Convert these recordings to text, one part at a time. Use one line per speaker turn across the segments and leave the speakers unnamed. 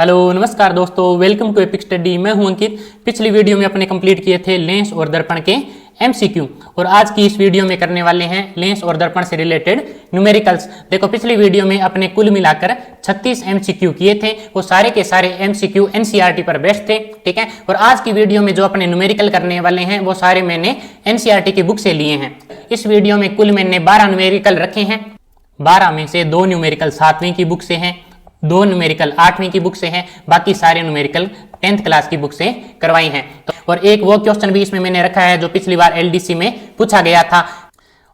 Hello नमस्कार दोस्तों, welcome to epic study. मैं हूं अंकित। पिछली वीडियो में अपने कंप्लीट किए थे लेंस और दर्पण के एमसीक्यू और आज की इस वीडियो में करने वाले हैं लेंस और दर्पण से रिलेटेड न्यूमेरिकल्स। देखो, पिछली वीडियो में अपने कुल मिलाकर 36 एमसीक्यू किए थे। वो सारे के सारे एमसीक्यू एनसीईआरटी पर बेस्ड थे, ठीक है। और आज की वीडियो में जो अपने न्यूमेरिकल करने वाले हैं वो सारे मैंने एनसीईआरटी की बुक से लिए हैं। इस वीडियो में कुल मैंने 12 न्यूमेरिकल रखे हैं। 12 में से 2 न्यूमेरिकल 7वीं की बुक से हैं, 2 न्यूमेरिकल 8वीं की बुक से हैं, बाकी सारे न्यूमेरिकल 10th क्लास की बुक से करवाई हैं। और एक वो क्वेश्चन भी इसमें मैंने रखा है जो पिछली बार एलडीसी में पूछा गया था।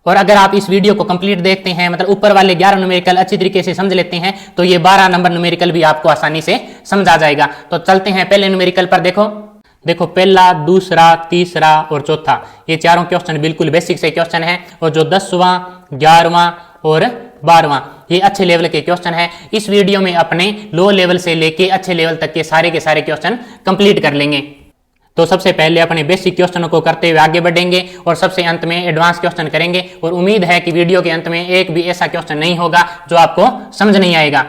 और अगर आप इस वीडियो को कंप्लीट देखते हैं, मतलब ऊपर वाले 11 न्यूमेरिकल अच्छी तरीके से समझ लेते हैं, तो ये 12 नंबर न्यूमेरिकल भी आपको आसानी से समझ आ जाएगा। तो चलते हैं पहले न्यूमेरिकल पर। देखो पहला, दूसरा, तीसरा और चौथा, ये चारों क्वेश्चन बिल्कुल बेसिक से क्वेश्चन है। और जो 10वां, 11वां और 12वां, ये अच्छे लेवल के क्वेश्चन है। इस वीडियो में अपने लो लेवल से लेके अच्छे लेवल तक के सारे क्वेश्चन कंप्लीट कर लेंगे। तो सबसे पहले अपने बेसिक क्वेश्चनों को करते हुए आगे बढ़ेंगे और सबसे अंत में एडवांस क्वेश्चन करेंगे। और उम्मीद है कि वीडियो के अंत में एक भी ऐसा क्वेश्चन नहीं होगा जो आपको समझ नहीं आएगा।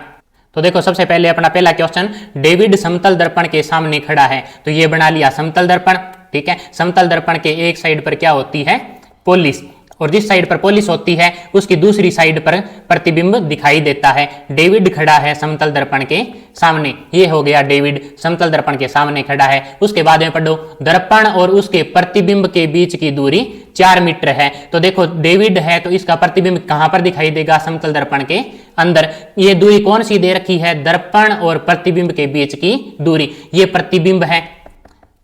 तो देखो, सबसे पहले अपना पहला क्वेश्चन, डेविड समतल दर्पण के सामने खड़ा है। तो ये बना लिया समतल दर्पण, ठीक है। समतल दर्पण के एक साइड पर क्या होती है? पॉलिश। और जिस साइड पर पॉलिश होती है उसकी दूसरी साइड पर प्रतिबिंब दिखाई देता है। डेविड खड़ा है समतल दर्पण के सामने, ये हो गया डेविड समतल दर्पण के सामने खड़ा है। उसके बाद में पढ़ो, दर्पण और उसके प्रतिबिंब के बीच की दूरी 4 मीटर है। तो देखो, डेविड है तो इसका प्रतिबिंब कहां पर दिखाई देगा? समतल दर्पण के अंदर। ये दूरी कौन सी दे रखी है? दर्पण और प्रतिबिंब के बीच की दूरी। ये प्रतिबिंब है,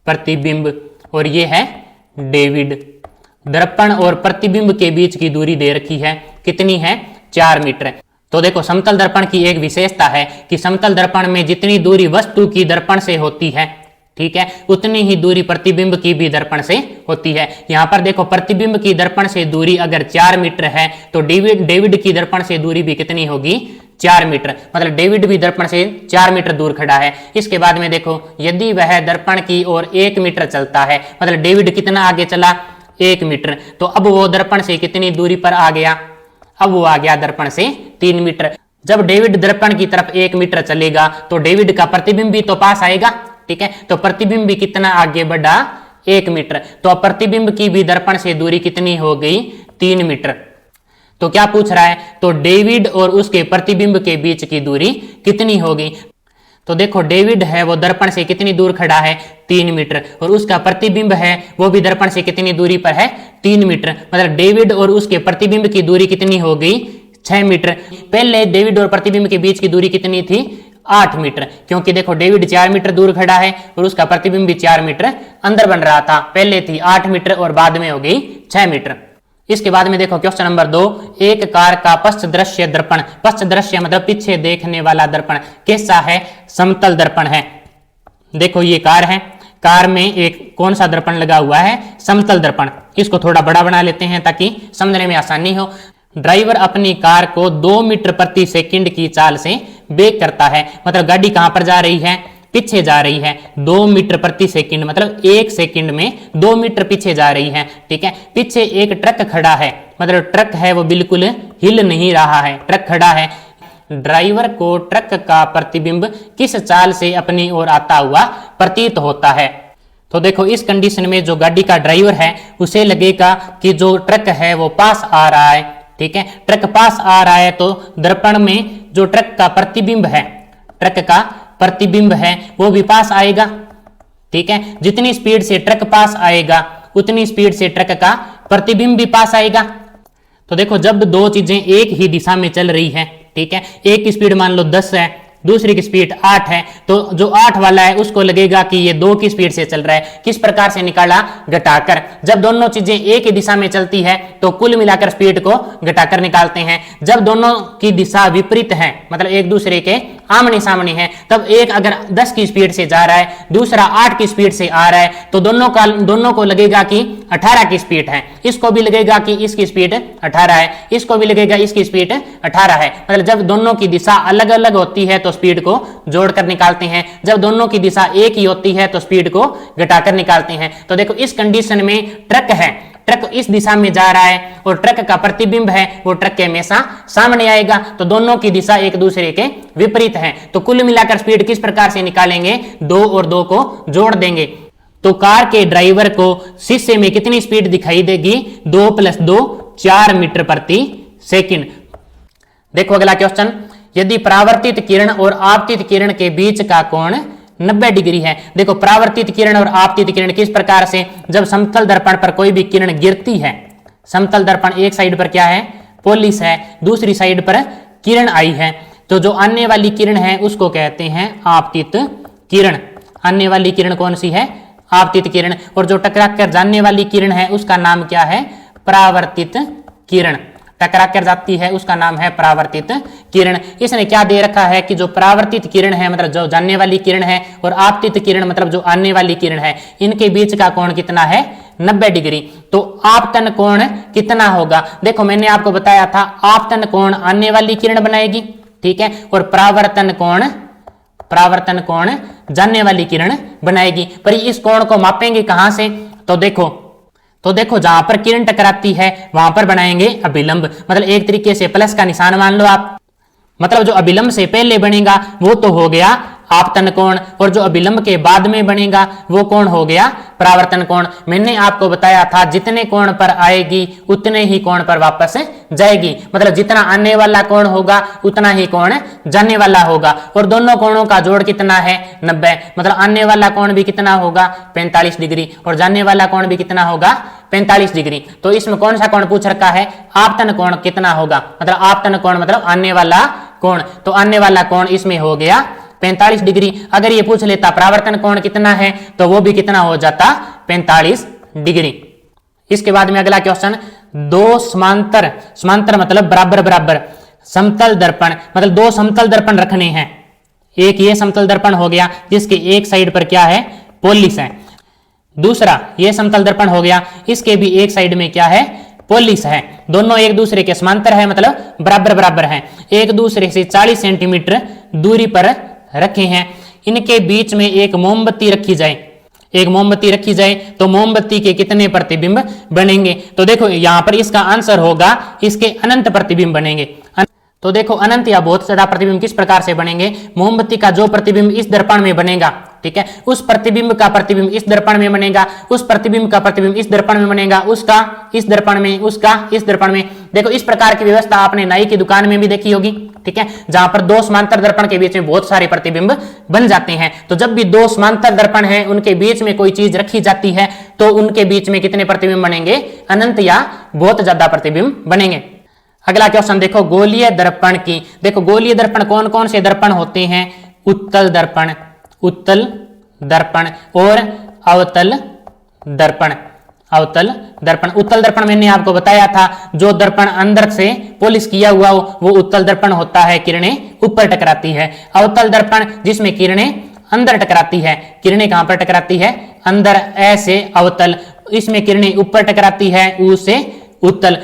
प्रतिबिंब, और ये है डेविड। दर्पण और प्रतिबिंब के बीच की दूरी दे रखी है, कितनी है? 4 मीटर। तो देखो, समतल दर्पण की एक विशेषता है कि समतल दर्पण में जितनी दूरी वस्तु की दर्पण से होती है, ठीक है, उतनी ही दूरी प्रतिबिंब की भी दर्पण से होती है। यहां पर देखो, प्रतिबिंब की दर्पण से दूरी अगर 4 मीटर है तो डेविड की दर्पण से दूरी भी कितनी होगी? 4 मीटर। मतलब डेविड भी दर्पण से 4 मीटर दूर खड़ा है। इसके बाद में देखो, यदि वह दर्पण की ओर 1 मीटर चलता है, मतलब डेविड कितना आगे चला? 1 मीटर। तो अब वो दर्पण से कितनी दूरी पर आ गया? अब वो आ गया दर्पण से 3 मीटर। जब डेविड दर्पण की तरफ 1 मीटर चलेगा तो डेविड का प्रतिबिंब भी तो पास आएगा, ठीक है। तो प्रतिबिंब भी कितना आगे बढ़ा? 1 मीटर। तो प्रतिबिंब की भी दर्पण से दूरी कितनी हो गई? 3 मीटर। तो क्या पूछ रहा है? तो डेविड और उसके प्रतिबिंब के बीच की दूरी कितनी होगी? तो देखो, डेविड है वो दर्पण से कितनी दूर खड़ा है? 3 मीटर। और उसका प्रतिबिंब है वो भी दर्पण से कितनी दूरी पर है? 3 मीटर। मतलब डेविड और उसके प्रतिबिंब की दूरी कितनी हो गई? 6 मीटर। पहले डेविड और प्रतिबिंब के बीच की दूरी कितनी थी? 8 मीटर। क्योंकि देखो, डेविड 4 मीटर दूर खड़ा है और उसका प्रतिबिंब भी 4 मीटर अंदर बन रहा था। पहले थी 8 मीटर और बाद में हो गई 6 मीटर। इसके बाद में देखो क्वेश्चन नंबर 2, एक कार का पश्च दृश्य दर्पण, पश्च दृश्य मतलब पीछे देखने वाला दर्पण कैसा है? समतल दर्पण है। देखो, ये कार है, कार में एक कौन सा दर्पण लगा हुआ है? समतल दर्पण। इसको थोड़ा बड़ा बना लेते हैं ताकि समझने में आसानी हो। ड्राइवर अपनी कार को 2 मीटर प्रति सेकंड की चाल से ब्रेक करता है। मतलब गाड़ी कहां पर जा रही है? पीछे जा रही है। 2 मीटर प्रति सेकंड मतलब 1 सेकंड में 2 मीटर पीछे जा रही है, ठीक है। पीछे एक ट्रक खड़ा है, मतलब ट्रक है वो बिल्कुल हिल नहीं रहा है, ट्रक खड़ा है। ड्राइवर को ट्रक का प्रतिबिंब किस चाल से अपनी ओर आता हुआ प्रतीत होता है? तो देखो, इस कंडीशन में जो गाड़ी का ड्राइवर है उसे लगेगा कि जो ट्रक है वो पास आ रहा है, ठीक है। ट्रक पास आ रहा है तो दर्पण में जो ट्रक का प्रतिबिंब है, ट्रक का प्रतिबिंब है वो भी पास आएगा, ठीक है। जितनी स्पीड से ट्रक पास आएगा उतनी स्पीड से ट्रक का प्रतिबिंब भी पास आएगा। तो देखो, जब 2 चीजें एक ही दिशा में चल रही है, ठीक है, एक की स्पीड मान लो 10 है, दूसरी की स्पीड 8 है, तो जो 8 वाला है उसको लगेगा कि ये 2 की स्पीड से चल रहा है। किस प्रकार से निकाला? घटाकर। जब दोनों चीजें एक ही दिशा में चलती है तो कुल मिलाकर स्पीड को घटाकर निकालते हैं। जब दोनों की दिशा विपरीत है, मतलब एक दूसरे के आमने सामने है, तब एक अगर 10 की स्पीड से जा रहा है, दूसरा 8 की स्पीड से आ रहा है, तो दोनों को लगेगा कि 18 की स्पीड है। इसको भी लगेगा कि इसकी स्पीड 18 है, इसको भी लगेगा इसकी स्पीड 18 है। मतलब जब दोनों की दिशा अलग अलग होती है तो स्पीड को जोड़कर निकालते हैं। जब दोनों की दिशा एक ही होती है तो स्पीड को घटाकर निकालते हैं। तो देखो, इस कंडीशन में ट्रक है, ट्रक इस दिशा में जा रहा है और ट्रक का प्रतिबिंब है वो ट्रक के हमेशा सामने आएगा, तो दोनों की दिशा एक दूसरे के विपरीत है। तो कुल मिलाकर स्पीड किस प्रकार से निकालेंगे, 2 और 2 को जोड़ देंगे। तो कार के ड्राइवर को शीशे में कितनी स्पीड दिखाई देगी, 2 + 2 4 मीटर प्रति सेकंड। देखो अगला क्वेश्चन, यदि परावर्तित किरण और आपतित किरण के बीच का कोण 90 डिग्री है। देखो परावर्तित किरण और आपतित किरण किस प्रकार से, जब समतल दर्पण पर कोई भी किरण गिरती है, समतल दर्पण एक साइड पर क्या है, पोलिस है, दूसरी साइड पर किरण आई है, तो जो आने वाली किरण है उसको कहते हैं आपतित किरण। आने वाली किरण कौन सी है, आपतित किरण। और जो टकरा कर जाने वाली किरण है उसका नाम क्या है, परावर्तित किरण। टकरा कर जाती है उसका नाम है परावर्तित किरण। इसने क्या दे रखा है कि जो परावर्तित किरण है मतलब जो जाने वाली किरण है और आपतित किरण मतलब जो आने वाली किरण है, इनके बीच का कोण कितना है, 90 डिग्री। तो आपतन कोण कितना होगा, देखो मैंने आपको बताया था आपतन कोण आने वाली किरण बनाएगी, ठीक है, और परावर्तन कोण जाने वाली किरण बनाएगी। पर इस कोण को मापेंगे कहां से, तो देखो जहां पर किरण टकराती है वहां पर बनाएंगे अभिलंब, मतलब एक तरीके से प्लस का निशान मान लो आप। मतलब जो अभिलंब से पहले बनेगा वो तो हो गया आपतन कोण, और जो अभिलंब के बाद में बनेगा वो कोण हो गया परावर्तन कोण। मैंने आपको बताया था जितने कोण पर आएगी उतने ही कोण पर वापस जाएगी, मतलब जितना आने वाला कोण होगा उतना ही कोण जाने वाला होगा। और दोनों कोणों का जोड़ कितना है, 90, मतलब आने वाला कोण भी कितना होगा, 45 डिग्री, और जाने वाला कोण भी कितना होगा, 45 डिग्री। तो इसमें कौन सा कोण पूछ रखा है, आपतन कोण कितना होगा, मतलब आपतन कोण मतलब आने वाला कोण, तो आने वाला कोण इसमें हो गया 45 डिग्री। अगर ये पूछ लेता परावर्तन कोण कितना है तो वो भी कितना हो जाता, 45 डिग्री। इसके बाद में अगला क्वेश्चन, दो समांतर मतलब बराबर बराबर समतल दर्पण, मतलब 2 समतल दर्पण रखने हैं। एक ये समतल दर्पण हो गया जिसके एक साइड पर क्या है, पोलिस है। दूसरा ये समतल दर्पण हो गया, इसके भी एक साइड में क्या है, पोलिस है। दोनों एक दूसरे के समांतर है मतलब बराबर बराबर हैं, एक दूसरे से 40 सेंटीमीटर दूरी पर रखे हैं। इनके बीच में एक मोमबत्ती रखी जाए, तो मोमबत्ती के कितने प्रतिबिंब बनेंगे। तो देखो यहां पर इसका आंसर होगा इसके अनंत प्रतिबिंब बनेंगे। तो देखो अनंत या बहुत ज्यादा प्रतिबिंब किस प्रकार से बनेंगे, मोमबत्ती का जो प्रतिबिंब इस दर्पण में बनेगा, ठीक है, उस प्रतिबिंब का प्रतिबिंब इस दर्पण में बनेगा, उस प्रतिबिंब का प्रतिबिंब इस दर्पण में बनेगा, उसका इस दर्पण में, उसका इस दर्पण में। देखो इस प्रकार की व्यवस्था आपने नाई की दुकान में भी देखी होगी, ठीक है, जहां पर 2 समांतर दर्पण के बीच में बहुत सारे प्रतिबिंब बन जाते हैं। तो जब भी 2 समांतर दर्पण हैं उनके बीच में कोई चीज रखी जाती है तो उनके बीच में कितने प्रतिबिंब बनेंगे, अनंत या बहुत ज्यादा प्रतिबिंब बनेंगे। अगला क्वेश्चन देखो, गोलीय दर्पण की। देखो गोलीय दर्पण कौन कौन से दर्पण होते हैं, उत्तल दर्पण और अवतल दर्पण। उत्तल दर्पण मैंने आपको बताया था, जो दर्पण अंदर से पॉलिश किया हुआ हो वो उत्तल दर्पण होता है, किरणें ऊपर टकराती है। अवतल दर्पण जिसमें किरणें अंदर टकराती है, किरणें कहां पर टकराती है, अंदर, ऐसे अवतल, इसमें किरणें ऊपर टकराती है, ऊ से उत्तल।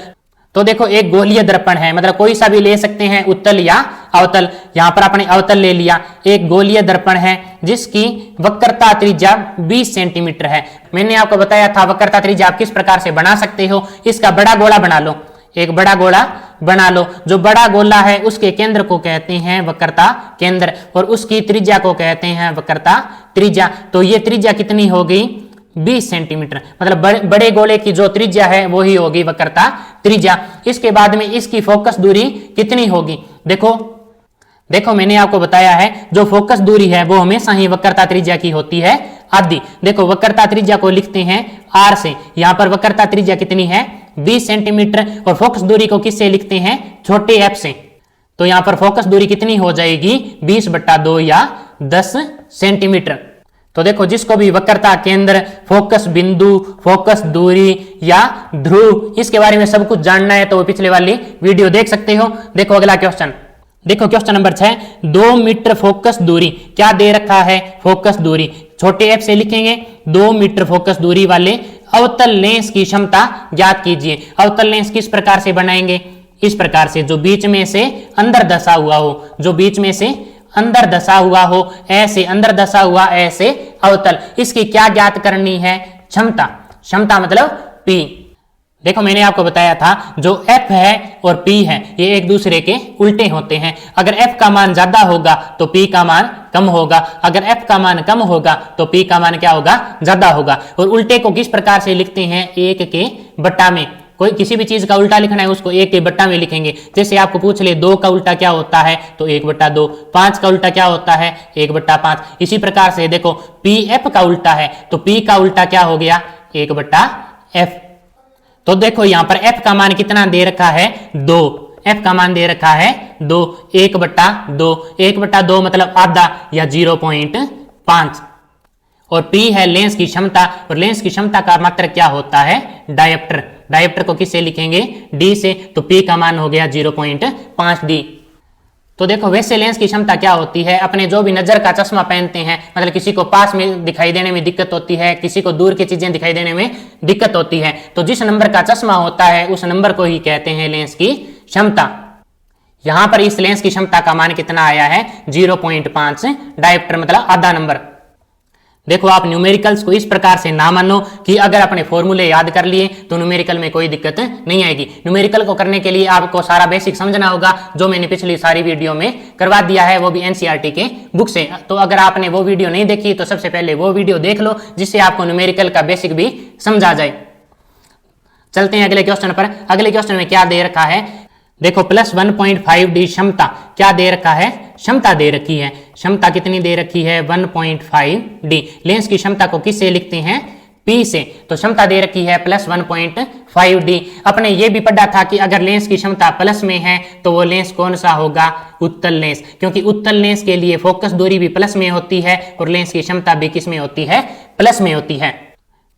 तो देखो एक गोलीय दर्पण है, मतलब कोई सा भी ले सकते हैं, उत्तल या अवतल। यहां पर आपने अवतल ले लिया। एक गोलीय दर्पण है जिसकी वक्रता त्रिज्या 20 सेंटीमीटर है। मैंने आपको बताया था वक्रता त्रिज्या आप किस प्रकार से बना सकते हो, इसका बड़ा गोला बना लो, एक बड़ा गोला बना लो। जो बड़ा गोला है उसके केंद्र को कहते हैं वक्रता केंद्र और उसकी त्रिज्या को कहते हैं वक्रता त्रिज्या। तो ये त्रिज्या कितनी हो गई, 20 सेंटीमीटर, मतलब बड़े गोले की जो त्रिज्या है वो ही होगी वक्रता त्रिज्या। इसके बाद में इसकी फोकस दूरी कितनी होगी, देखो मैंने आपको बताया है जो फोकस दूरी है वो हमेशा ही वक्रता त्रिज्या की होती है आधी। देखो वक्रता त्रिज्या को लिखते हैं r से, यहां पर वक्रता त्रिज्या कितनी है 20 सेंटीमीटर और फोकस दूरी को किससे लिखते हैं, छोटे f से। तो यहां पर फोकस दूरी कितनी हो जाएगी 20/2 या 10 सेंटीमीटर। तो देखो जिसको भी वक्रता केंद्र, फोकस बिंदु, फोकस दूरी या ध्रुव, इसके बारे में सब कुछ जानना है तो वो पिछले वाली वीडियो देख सकते हो। देखो अगला क्वेश्चन, देखो क्वेश्चन नंबर 6, 2 मीटर फोकस दूरी, क्या दे रखा है, फोकस दूरी छोटे f से लिखेंगे। 2 मीटर फोकस दूरी वाले अवतल लेंस की क्षमता ज्ञात कीजिए। अवतल लेंस किस प्रकार से बनाएंगे, इस प्रकार से, जो बीच में से अंदर धसा हुआ हो, जो बीच में से अंदर धसा हुआ हो, ऐसे अंदर धसा हुआ, ऐसे अवतल। इसकी क्या ज्ञात करनी है, क्षमता, क्षमता मतलब P। देखो मैंने आपको बताया था जो f है और p है ये एक दूसरे के उल्टे होते हैं। अगर f का मान ज्यादा होगा तो p का मान कम होगा, अगर f का मान कम होगा तो p का मान क्या होगा, ज्यादा होगा। और उल्टे को किस प्रकार से लिखते हैं, एक के बट्टा में। कोई किसी भी चीज का उल्टा लिखना है उसको एक के बट्टा में लिखेंगे। जैसे आपको पूछ ले 2 का उल्टा क्या होता है तो 1/2, 5 का उल्टा क्या होता है 1/5। इसी प्रकार से देखो pf का उल्टा है तो p का उल्टा क्या हो गया 1/f। तो देखो यहां पर f का मान कितना दे रखा है 2, f का मान दे रखा है 2, 1/2, 1/2 मतलब आधा या 0.5। और P है लेंस की क्षमता, और लेंस की क्षमता का मात्रक क्या होता है डायप्टर। डायप्टर को किससे लिखेंगे D से, तो P का मान हो गया 0.5D। तो देखो वैसे लेंस की क्षमता क्या होती है, अपने जो भी नजर का चश्मा पहनते हैं, मतलब किसी को पास में दिखाई देने में दिक्कत होती है, किसी को दूर की चीजें दिखाई देने में दिक्कत होती है, तो जिस नंबर का चश्मा होता है उस नंबर को ही कहते हैं लेंस की क्षमता। यहां पर इस लेंस की क्षमता का मान कितना आया है 0.5 डायप्टर मतलब आधा नंबर। देखो आप न्यूमेरिकल्स को इस प्रकार से ना मानो कि अगर अपने फॉर्मूले याद कर लिए तो न्यूमेरिकल में कोई दिक्कत नहीं आएगी। न्यूमेरिकल को करने के लिए आपको सारा बेसिक समझना होगा, जो मैंने पिछली सारी वीडियो में करवा दिया है, वो भी एनसीईआरटी के बुक से। तो अगर आपने वो वीडियो नहीं देखी तो सबसे पहले वो वीडियो देख लो, जिससे आपको न्यूमेरिकल का बेसिक भी समझा जाए। चलते हैं अगले क्वेश्चन पर। अगले क्वेश्चन में क्या दे रखा है, देखो प्लस 1.5D क्षमता क्या दे रखा है, क्षमता दे रखी है। क्षमता कितनी दे रखी है 1.5D। लेंस की क्षमता को किससे लिखते हैं P से, तो क्षमता दे रखी है प्लस 1.5D। अपने ये भी पढ़ा था कि अगर लेंस की क्षमता प्लस में है तो वो लेंस कौन सा होगा, उत्तल लेंस, क्योंकि उत्तल लेंस के लिए फोकस दूरी भी प्लस में होती है और लेंस की क्षमता भी किस में होती है, प्लस में होती है।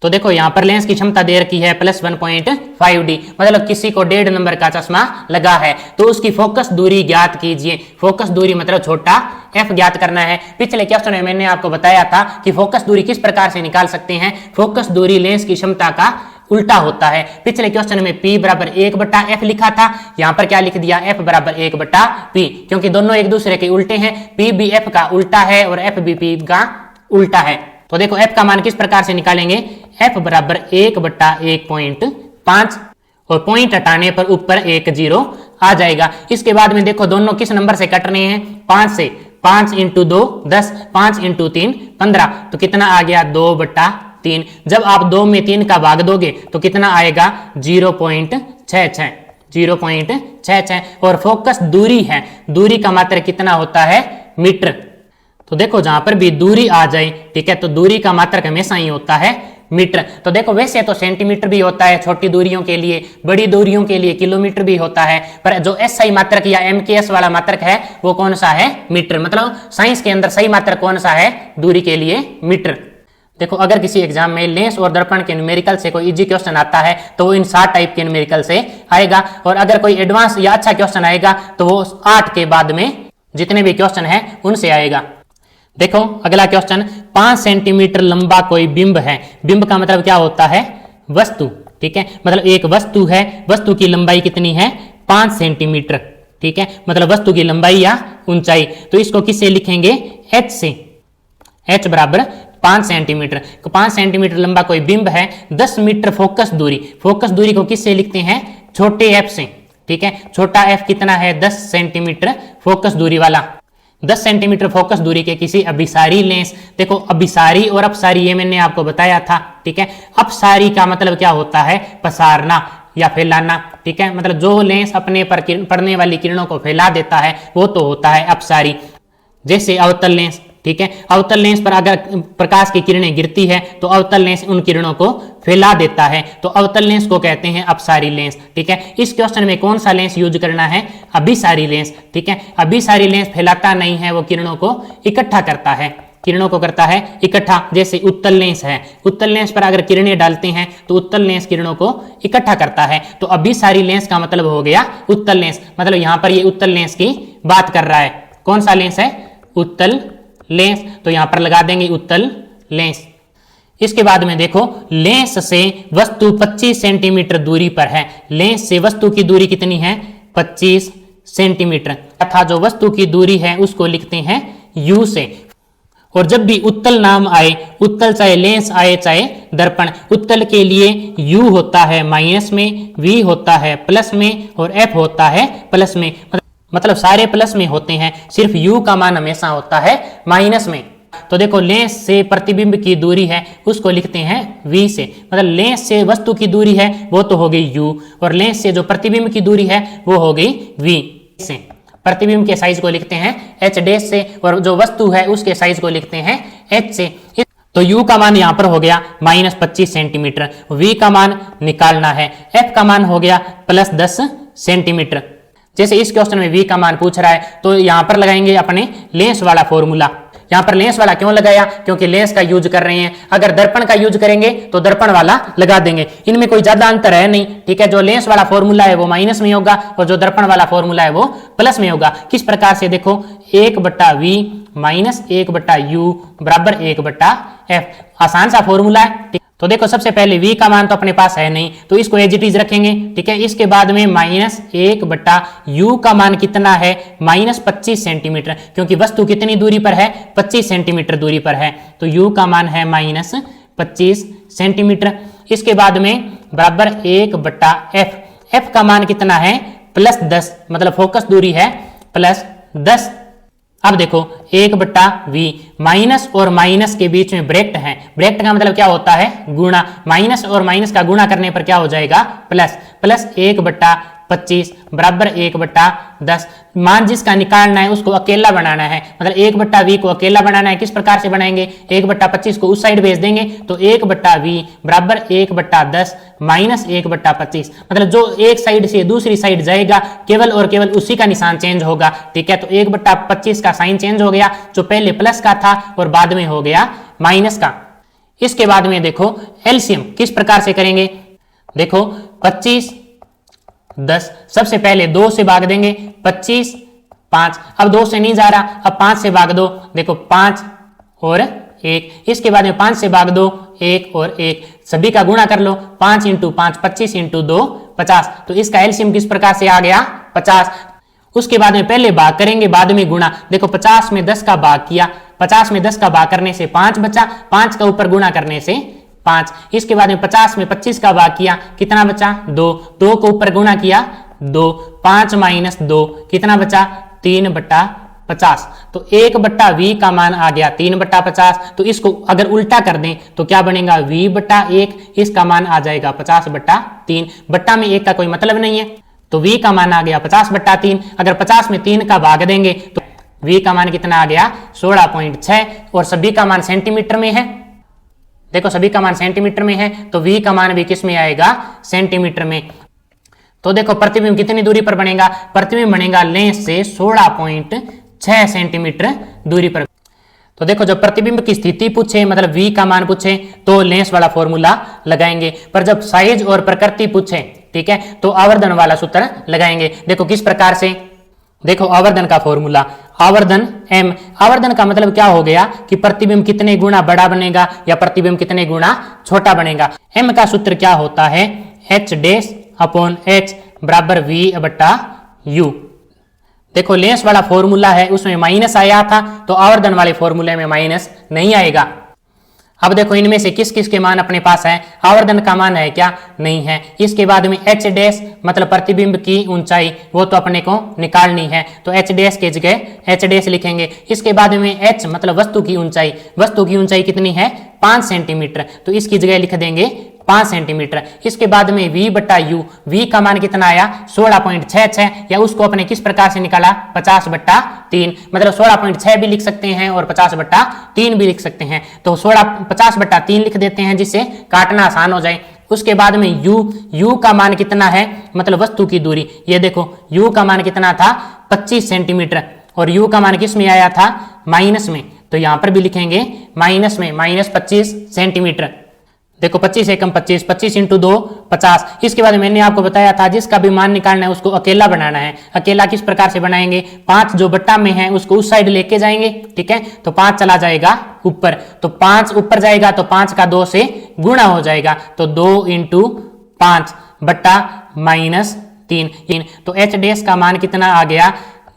तो देखो यहां पर लेंस की क्षमता दे रखी है प्लस 1.5D, मतलब किसी को 1.5 नंबर का चश्मा लगा है तो उसकी फोकस दूरी ज्ञात कीजिए। फोकस दूरी मतलब छोटा f ज्ञात करना है। पिछले क्वेश्चन में मैंने आपको बताया था कि फोकस दूरी किस प्रकार से निकाल सकते हैं। फोकस दूरी लेंस की क्षमता का उल्टा होता है। पिछले क्वेश्चन में P बराबर 1/f लिखा था, यहां पर क्या लिख दिया f बराबर 1/p, क्योंकि दोनों एक दूसरे के उल्टे हैं। P भी f का उल्टा है और f भी P का उल्टा है। तो देखो f का मान किस प्रकार से निकालेंगे, f बराबर 1/1.5 और पॉइंट हटाने पर ऊपर 1 0 आ जाएगा। इसके बाद में देखो दोनों किस नंबर से कट रहे हैं, 5 से। 5 × 2 10, 5 × 3 15, तो कितना आ गया 2/3। जब आप 2 में 3 का भाग दोगे तो कितना आएगा 0.66, 0.66। और फोकस दूरी है, दूरी का मात्रा कितना होता है मीटर। तो देखो जहां पर भी दूरी आ जाए, ठीक है, तो दूरी का मात्रक हमेशा ही होता है मीटर। तो देखो वैसे तो सेंटीमीटर भी होता है छोटी दूरियों के लिए, बड़ी दूरियों के लिए किलोमीटर भी होता है, पर जो एसआई मात्रक या एमकेएस वाला मात्रक है वो कौन सा है, मीटर। मतलब साइंस के अंदर सही मात्रक कौन सा है, दूरी के लिए मीटर। देखो अगर किसी एग्जाम में लेंस और दर्पण के न्यूमेरिकल से कोई इजी क्वेश्चन आता है तो वो इन 7 टाइप के न्यूमेरिकल से आएगा, और अगर कोई एडवांस या अच्छा क्वेश्चन आएगा तो वो 8 के बाद में जितने भी क्वेश्चन है उनसे आएगा। देखो अगला क्वेश्चन, 5 सेंटीमीटर लंबा कोई बिंब है। बिंब का मतलब क्या होता है, वस्तु, ठीक है, मतलब एक वस्तु है, वस्तु की लंबाई कितनी है 5 सेंटीमीटर, ठीक है, मतलब वस्तु की लंबाई या ऊंचाई। तो इसको किससे लिखेंगे, h से। h बराबर 5 सेंटीमीटर। 5 सेंटीमीटर लंबा कोई बिंब है, 10 मीटर फोकस दूरी। फोकस दूरी को किससे लिखते हैं, छोटे f से, ठीक है। छोटा f कितना है 10 सेंटीमीटर फोकस दूरी वाला। 10 सेंटीमीटर फोकस दूरी के किसी अभिसारी लेंस, देखो अभिसारी और अपसारी ये मैंने आपको बताया था, ठीक है। अपसारी का मतलब क्या होता है, पसारना या फैलाना, ठीक है, मतलब जो लेंस अपने पर पड़ने वाली किरणों को फैला देता है वो तो होता है अपसारी। जैसे अवतल लेंस, ठीक है, अवतल लेंस पर अगर प्रकाश की किरणें गिरती है तो अवतल लेंस उन किरणों को फैला देता है, तो अवतल लेंस को कहते हैं अपसारी लेंस, ठीक है। इस क्वेश्चन में कौन सा लेंस यूज करना है, अभिसारी लेंस, ठीक है। अभिसारी लेंस फैलाता नहीं है, वो किरणों को इकट्ठा करता है, किरणों को करता है इकट्ठा। जैसे उत्तल लेंस है, उत्तल लेंस पर अगर किरणें डालते हैं तो उत्तल लेंस किरणों को इकट्ठा करता है। तो अभिसारी लेंस का मतलब हो गया उत्तल लेंस, मतलब यहां पर ये उत्तल लेंस की बात कर रहा है। कौन सा लेंस है, उत्तल लेंस, तो यहां पर लगा देंगे उत्तल लेंस। इसके बाद में देखो लेंस से वस्तु 25 सेंटीमीटर दूरी पर है। लेंस से वस्तु की दूरी कितनी है, 25 सेंटीमीटर, तथा जो वस्तु की दूरी है उसको लिखते हैं u से। और जब भी उत्तल नाम आए, उत्तल चाहे लेंस आए चाहे दर्पण, उत्तल के लिए U होता है माइनस में, V होता है प्लस में और F होता है प्लस में, मतलब सारे प्लस में होते हैं, सिर्फ U का मान हमेशा होता है माइनस में। तो देखो लेंस से प्रतिबिंब की दूरी है उसको लिखते हैं V से, मतलब लेंस से वस्तु की दूरी है वो तो हो गई U, और लेंस से जो प्रतिबिंब की दूरी है वो हो गई V से। प्रतिबिंब के साइज को लिखते हैं H डैश से और जो वस्तु है उसके साइज को लिखते हैं H से। तो U का मान यहाँ पर हो गया -25 सेंटीमीटर, V का मान निकालना है, F का मान हो गया +10 सेंटीमीटर। जैसे इस क्वेश्चन में V का मान पूछ रहा है तो यहाँ पर लगाएंगे अपने लेंस वाला फॉर्मूला। यहाँ पर लेंस वाला क्यों लगाया, क्योंकि लेंस का यूज कर रहे हैं, अगर दर्पण का यूज करेंगे तो दर्पण वाला लगा देंगे, इनमें कोई ज्यादा अंतर है नहीं, ठीक है। जो लेंस वाला फॉर्मूला है वो माइनस में होगा और जो दर्पण वाला फॉर्मूला है वो प्लस में होगा। किस प्रकार से, देखो 1/V माइनस 1/U बराबर 1/F, आसान सा फॉर्मूला है। तो देखो सबसे पहले V का मान तो अपने पास है नहीं तो इसको एज इट इज रखेंगे, ठीक है। इसके बाद में -1/U का मान कितना है, -25 सेंटीमीटर, क्योंकि वस्तु कितनी दूरी पर है, 25 सेंटीमीटर दूरी पर है, तो U का मान है -25 सेंटीमीटर। इसके बाद में बराबर 1/F, F का मान कितना है +10, मतलब फोकस दूरी है +10। अब देखो 1/V, माइनस और माइनस के बीच में ब्रैकेट है, ब्रैकेट का मतलब क्या होता है गुणा, माइनस और माइनस का गुणा करने पर क्या हो जाएगा प्लस, 1/25 बराबर 1/10। मान जिसका निकालना है उसको अकेला बनाना है, मतलब 1/V को अकेला बनाना है। किस प्रकार से बनाएंगे, 1/25 को उस साइड भेज देंगे तो 1/V बराबर 1/10 माइनस 1/25, मतलब जो एक साइड से दूसरी साइड जाएगा केवल और केवल उसी का निशान चेंज होगा, ठीक है। तो 1/25 का साइन चेंज हो गया, जो पहले प्लस का था और बाद में हो गया माइनस का। इसके बाद में देखो एलसीएम किस प्रकार से करेंगे, देखो 25 10, सबसे पहले 2 से भाग देंगे, 25 5, अब 2 से नहीं जा रहा, अब 5 से भाग दो, देखो 5 और 1, इसके बाद में 5 से भाग दो, 1 और 1, सभी का गुणा कर लो, 5 × 5 25 × 2 50, तो इसका एलसीएम किस प्रकार से आ गया 50। उसके बाद में पहले भाग करेंगे बाद में गुणा, देखो 50 में 10 का भाग किया, 50 में 10 का भाग करने से 5 बचा, 5 का ऊपर गुणा करने से 5, इसके बाद में 50 में 25 का भाग किया, कितना बचा 2, 2 को ऊपर गुणा किया 2, 5 - 2 कितना बचा 3/50, तो 1/V का मान आ गया 3/50। तो इसको अगर उल्टा कर दें तो क्या बनेगा V/1, इसका मान आ जाएगा 50/3, बट्टा में 1 का कोई मतलब नहीं है, तो V का मान आ गया 50/3। अगर 50 में 3 का भाग देंगे तो V का मान कितना आ गया 16.6, और सभी का मान सेंटीमीटर में है, देखो सभी का मान सेंटीमीटर में है तो V का मान भी किस में आएगा सेंटीमीटर में। तो देखो प्रतिबिंब कितनी दूरी पर बनेगा, प्रतिबिंब बनेगा लेंस से 16.6 सेंटीमीटर दूरी पर। तो देखो जब प्रतिबिंब की स्थिति पूछे, मतलब V का मान पूछे तो लेंस वाला फॉर्मूला लगाएंगे, पर जब साइज और प्रकृति पूछे, ठीक है, तो आवर्धन वाला सूत्र लगाएंगे। देखो किस प्रकार से, देखो आवर्धन का फॉर्मूला, आवर्धन m, आवर्धन का मतलब क्या हो गया कि प्रतिबिंब कितने गुना बड़ा बनेगा या प्रतिबिंब कितने गुना छोटा बनेगा। m का सूत्र क्या होता है H/H बराबर V/U। देखो लेंस वाला फॉर्मूला है उसमें माइनस आया था तो आवर्धन वाले फॉर्मूले में माइनस नहीं आएगा। अब देखो इनमें से किस किस के मान अपने पास है, आवर्धन का मान है क्या, नहीं है। इसके बाद में H' मतलब प्रतिबिंब की ऊंचाई, वो तो अपने को निकालनी है, तो H' के जगह H' लिखेंगे। इसके बाद में H मतलब वस्तु की ऊंचाई, वस्तु की ऊंचाई कितनी है 5 सेंटीमीटर, तो इसकी जगह लिख देंगे 5 सेंटीमीटर। इसके बाद में V/U, V का मान कितना आया 16.66, या उसको अपने किस प्रकार से निकाला 50/3, मतलब 16.6 भी लिख सकते हैं और 50/3 भी लिख सकते हैं, तो 50/3 लिख देते हैं जिससे काटना आसान हो जाए। उसके बाद में U का मान कितना है, मतलब वस्तु की दूरी, ये देखो U का मान कितना था 25 सेंटीमीटर और U का मान किस में आया था माइनस में, तो यहां पर भी लिखेंगे माइनस में, -25 सेंटीमीटर। देखो 25 एकम 25, 25 × 2 50। इसके बाद मैंने आपको बताया था जिसका भी मान निकालना है उसको अकेला बनाना है। अकेला किस प्रकार से बनाएंगे, 5 जो बट्टा में है उसको उस साइड लेके जाएंगे, ठीक है, तो 5 चला जाएगा ऊपर, तो 5 ऊपर जाएगा तो 5 का 2 से गुणा हो जाएगा, तो 2 × 5 बट्टा -3, तो H' का मान कितना आ गया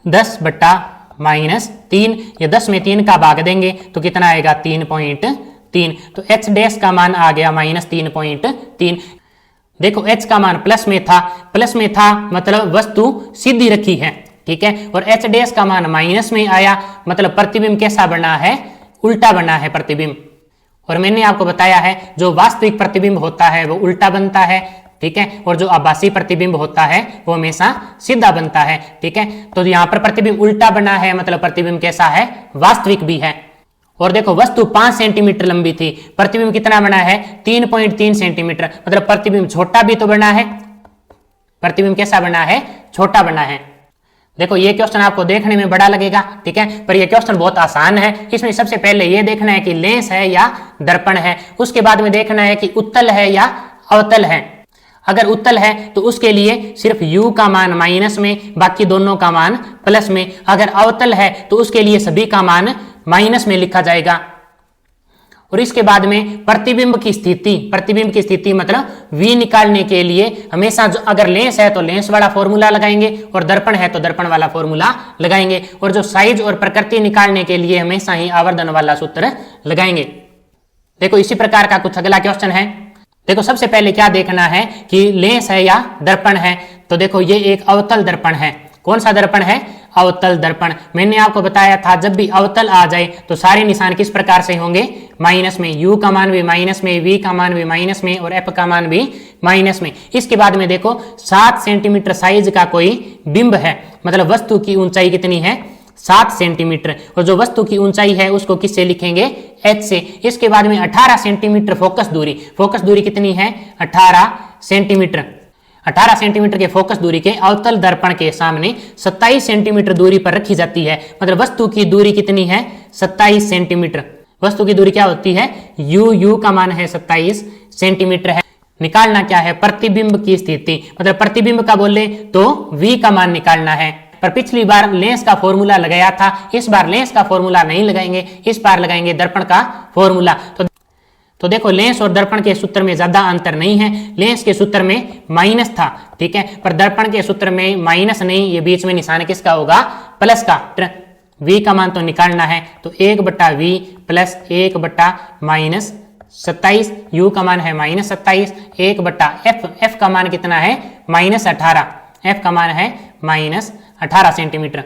10/- -3, ये 10 में 3 का भाग देंगे तो कितना आएगा 3.3। तो h डैश का मान आ गया -3.3। देखो h का मान प्लस में था मतलब वस्तु सीधी रखी है, ठीक है। और h डैश का मान माइनस में आया मतलब प्रतिबिंब कैसा बना है, उल्टा बना है प्रतिबिंब। और मैंने आपको बताया है जो वास्तविक प्रतिबिंब होता है वो उल्टा बनता है, ठीक है। और जो आभासी प्रतिबिंब होता है वो हमेशा सीधा बनता है, ठीक है। तो यहाँ पर प्रतिबिंब उल्टा बना है मतलब प्रतिबिंब कैसा है, वास्तविक भी है। और देखो वस्तु 5 सेंटीमीटर लंबी थी, प्रतिबिंब कितना बना है 3.3 सेंटीमीटर, मतलब प्रतिबिंब छोटा भी तो बना है, प्रतिबिंब कैसा बना है, छोटा बना है। देखो ये क्वेश्चन आपको देखने में बड़ा लगेगा, ठीक है, पर ये क्वेश्चन बहुत आसान है। इसमें सबसे पहले ये देखना है कि लेंस है या दर्पण है, उसके बाद में देखना है कि उत्तल है या अवतल है। अगर उत्तल है तो उसके लिए सिर्फ u का मान माइनस में, बाकी दोनों का मान प्लस में। अगर अवतल है तो उसके लिए सभी का मान माइनस में लिखा जाएगा। और इसके बाद में प्रतिबिंब की स्थिति मतलब v निकालने के लिए हमेशा अगर लेंस है तो लेंस वाला फॉर्मूला लगाएंगे और दर्पण है तो दर्पण वाला फॉर्मूला लगाएंगे। और जो साइज और प्रकृति निकालने के लिए हमेशा ही आवर्धन वाला सूत्र लगाएंगे। देखो इसी प्रकार का कुछ अगला क्वेश्चन है। देखो सबसे पहले क्या देखना है कि लेंस है या दर्पण है। तो देखो ये एक अवतल दर्पण है। कौन सा दर्पण है, अवतल दर्पण। मैंने आपको बताया था जब भी अवतल आ जाए तो सारे निशान किस प्रकार से होंगे, माइनस में। u का मान भी माइनस में, v का मान भी माइनस में और f का मान भी माइनस में। इसके बाद में देखो 7 सेंटीमीटर साइज का कोई बिंब है, मतलब वस्तु की ऊंचाई कितनी है 7 सेंटीमीटर। और जो वस्तु की ऊंचाई है उसको किससे लिखेंगे, h से। इसके बाद में 18 सेंटीमीटर फोकस दूरी कितनी है 18 सेंटीमीटर। 18 सेंटीमीटर के फोकस दूरी के अवतल दर्पण के सामने 27 सेंटीमीटर दूरी पर रखी जाती है, मतलब वस्तु की दूरी कितनी है 27 सेंटीमीटर। वस्तु की दूरी क्या होती है, u का मान है 27 सेंटीमीटर है। निकालना क्या है, प्रतिबिंब की स्थिति, मतलब प्रतिबिंब का बोले तो v का मान निकालना है। पर पिछली बार लेंस का फॉर्मूला लगाया था, इस बार लेंस का फॉर्मूला नहीं लगाएंगे, इस बार लगाएंगे दर्पण का फॉर्मूला। तो देखो लेंस और दर्पण के सूत्र में ज्यादा अंतर नहीं है। लेंस के सूत्र में माइनस था, ठीक है, पर दर्पण के सूत्र में माइनस नहीं, ये बीच में निशान किसका होगा, प्लस का। v का मान तो निकालना है, तो 1/v प्लस 1/- 27, u का मान है -27, 1/f का मान कितना है -18, f का मान है -18 सेंटीमीटर।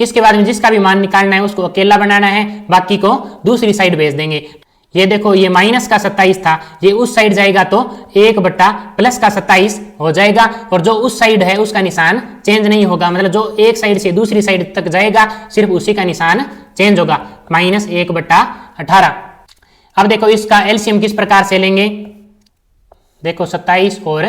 इसके बाद में जिसका भी मान निकालना है उसको अकेला बनाना है, बाकी को दूसरी साइड भेज देंगे। ये देखो ये माइनस का 27 था, ये उस साइड जाएगा तो 1/+27 हो जाएगा। और जो उस साइड है उसका निशान चेंज नहीं होगा, मतलब जो एक साइड से दूसरी साइड तक जाएगा सिर्फ उसी का निशान चेंज होगा, -1/18। अब देखो इसका एलसीएम किस प्रकार से लेंगे, देखो 27 और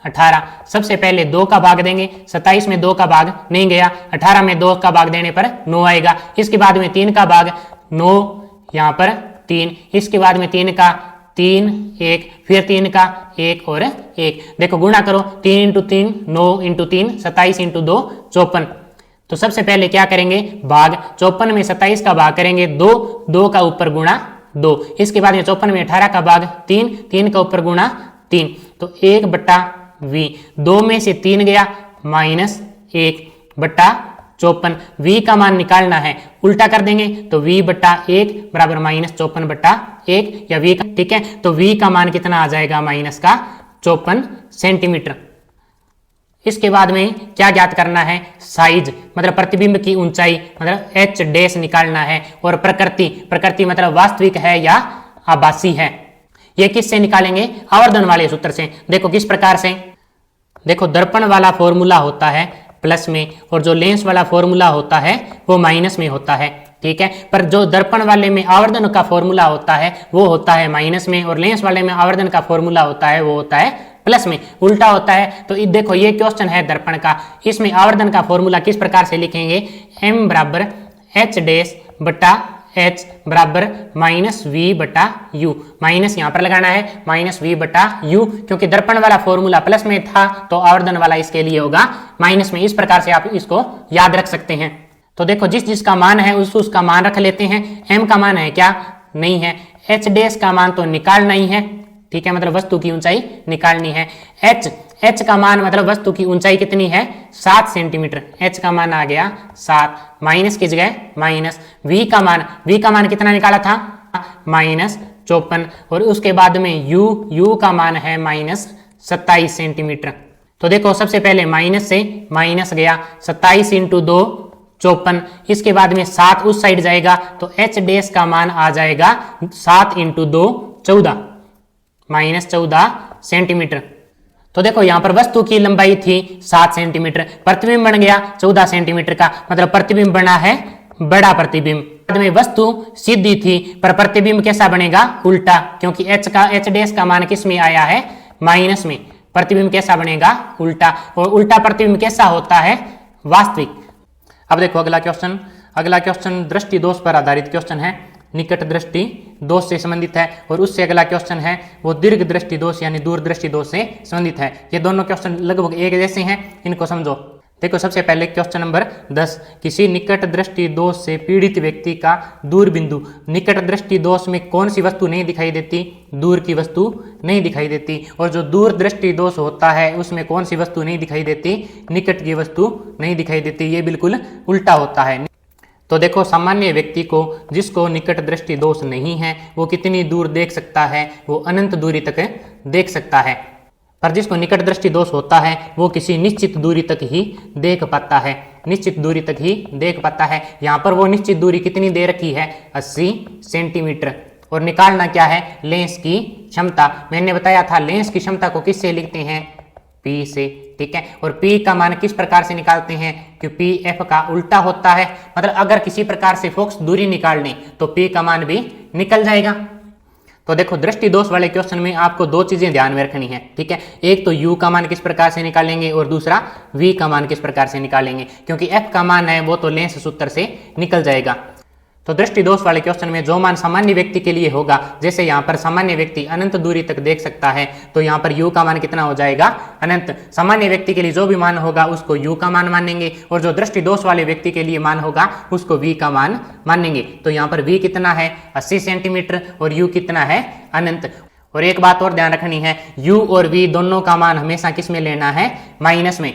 18। सबसे पहले 2 का भाग देंगे, 27 में 2 का भाग नहीं गया, 18 में 2 का भाग देने पर 9 आएगा। इसके बाद में 3 का भाग 9, यहाँ पर 3, इसके बाद में 3 का 3, 1, फिर 3 का 1 और 1। देखो गुणा करो, 3 × 3 9 × 3 27 × 2 54। तो सबसे पहले क्या करेंगे, भाग 54 में 27 का भाग करेंगे 2 का ऊपर गुणा 2। इसके बाद में 54 में 18 का भाग 3 का ऊपर गुणा 3। तो 1/v, 2 में से 3 गया -1/54। v का मान निकालना है, उल्टा कर देंगे तो v/1 बराबर -54/1 या v का, ठीक है। तो v का मान कितना आ जाएगा -54 सेंटीमीटर। इसके बाद में क्या ज्ञात करना है, साइज मतलब प्रतिबिंब की ऊंचाई, मतलब h डैश निकालना है। और प्रकृति मतलब वास्तविक है या आभासी है, ये किससे निकालेंगे, आवर्धन वाले सूत्र से। देखो किस प्रकार से, देखो दर्पण वाला फॉर्मूला होता है प्लस में और जो लेंस वाला फॉर्मूला होता है वो माइनस में होता है, ठीक है। पर जो दर्पण वाले में आवर्धन का फॉर्मूला होता है वो होता है माइनस में, और लेंस वाले में आवर्धन का फॉर्मूला होता है वो होता है प्लस में, उल्टा होता है। तो देखो ये क्वेश्चन है दर्पण का, इसमें आवर्धन का फॉर्मूला किस प्रकार से लिखेंगे, m बराबर h डैश बटा h बराबर -v/u, माइनस यहाँ पर लगाना है -v/u, क्योंकि दर्पण वाला फॉर्मूला प्लस में था तो आवर्धन वाला इसके लिए होगा माइनस में। इस प्रकार से आप इसको याद रख सकते हैं। तो देखो जिसका मान है उसका मान रख लेते हैं। m का मान है क्या, नहीं है। h डैश का मान तो निकालना ही है, ठीक है, मतलब वस्तु की ऊंचाई निकालनी है। h का मान मतलब वस्तु की ऊंचाई कितनी है 7 सेंटीमीटर, h का मान आ गया 7, माइनस की जगह माइनस, v का मान कितना निकाला था -54, और उसके बाद में u का मान है -27 सेंटीमीटर। तो देखो सबसे पहले माइनस से माइनस गया, 27 × 2 54, इसके बाद में 7 उस साइड जाएगा तो h डैश का मान आ जाएगा 7 × 2 14 -14 सेंटीमीटर। तो देखो यहाँ पर वस्तु की लंबाई थी 7 सेंटीमीटर, प्रतिबिंब बन गया 14 सेंटीमीटर का, मतलब प्रतिबिंब बना है बड़ा प्रतिबिंब। बाद में वस्तु सीधी थी पर प्रतिबिंब कैसा बनेगा उल्टा, क्योंकि h डैश का मान किस में आया है माइनस में, प्रतिबिंब कैसा बनेगा उल्टा, और उल्टा प्रतिबिंब कैसा होता है वास्तविक। अब देखो अगला क्वेश्चन दृष्टि दोष पर आधारित क्वेश्चन है, निकट दृष्टि दोष से संबंधित है, और उससे अगला क्वेश्चन है वो दीर्घ दृष्टि दोष यानी दूर दृष्टि दोष से संबंधित है। ये दोनों क्वेश्चन लगभग एक जैसे हैं, इनको समझो। देखो सबसे पहले क्वेश्चन नंबर 10, किसी निकट दृष्टि दोष से पीड़ित व्यक्ति का दूर बिंदु। निकट दृष्टि दोष में कौन सी वस्तु नहीं दिखाई देती, दूर की वस्तु नहीं दिखाई देती, और जो दूर दृष्टि दोष होता है उसमें कौन सी वस्तु नहीं दिखाई देती, निकट की वस्तु नहीं दिखाई देती, ये बिल्कुल उल्टा होता है। तो देखो सामान्य व्यक्ति को जिसको निकट दृष्टि दोष नहीं है वो कितनी दूर देख सकता है, वो अनंत दूरी तक देख सकता है, पर जिसको निकट दृष्टि दोष होता है वो किसी निश्चित दूरी तक ही देख पाता है, निश्चित दूरी तक ही देख पाता है। यहाँ पर वो निश्चित दूरी कितनी दे रखी है 80 सेंटीमीटर, और निकालना क्या है लेंस की क्षमता। मैंने बताया था लेंस की क्षमता को किससे लिखते हैं P से, ठीक है, और P का मान किस प्रकार से निकालते हैं कि P F का उल्टा होता है, मतलब अगर किसी प्रकार से फोकस दूरी निकाल लें तो P का मान भी निकल जाएगा। तो देखो दृष्टि दोष वाले क्वेश्चन में आपको दो चीजें ध्यान में रखनी है, ठीक है, एक तो u का मान किस प्रकार से निकालेंगे और दूसरा v का मान किस प्रकार से निकालेंगे, क्योंकि f का मान है वो तो लेंस सूत्र से निकल जाएगा। तो दृष्टि दोष वाले क्वेश्चन में जो मान सामान्य व्यक्ति के लिए होगा, जैसे यहाँ पर सामान्य व्यक्ति अनंत दूरी तक देख सकता है तो यहाँ पर u का मान कितना हो जाएगा अनंत। सामान्य व्यक्ति के लिए जो भी मान होगा उसको u का मान मानेंगे, और जो दृष्टि दोष वाले व्यक्ति के लिए मान होगा उसको v का मान मानेंगे। तो यहाँ पर v कितना है 80 सेंटीमीटर और u कितना है अनंत। और एक बात और ध्यान रखनी है, u और v दोनों का मान हमेशा किस में लेना है माइनस में।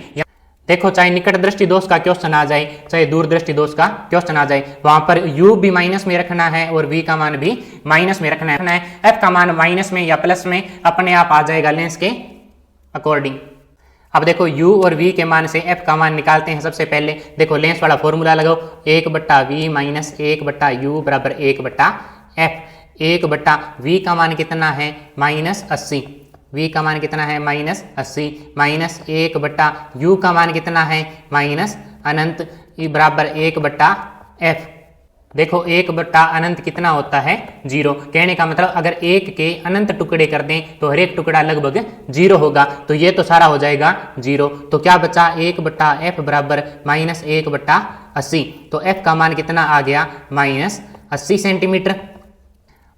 देखो चाहे निकट दृष्टि दोष का क्वेश्चन आ जाए चाहे दूर दृष्टि दोष का क्वेश्चन आ जाए, वहां पर u भी माइनस में रखना है और v का मान भी माइनस में रखना है। f का मान माइनस में या प्लस में अपने आप आ जाएगा लेंस के अकॉर्डिंग। अब देखो u और v के मान से f का मान निकालते हैं। सबसे पहले देखो लेंस वाला फॉर्मूला लगाओ, 1/v माइनस 1/u बराबर 1/f। 1/v का मान कितना है -80, v का मान कितना है -80, माइनस 1/u का मान कितना है माइनस अनंत बराबर 1/f। देखो 1/अनंत कितना होता है 0। कहने का मतलब अगर 1 के अनंत टुकड़े कर दें तो हर एक टुकड़ा लगभग 0 होगा, तो ये तो सारा हो जाएगा 0। तो क्या बचा 1/f बराबर -1/80। तो f का मान कितना आ गया -80 सेंटीमीटर।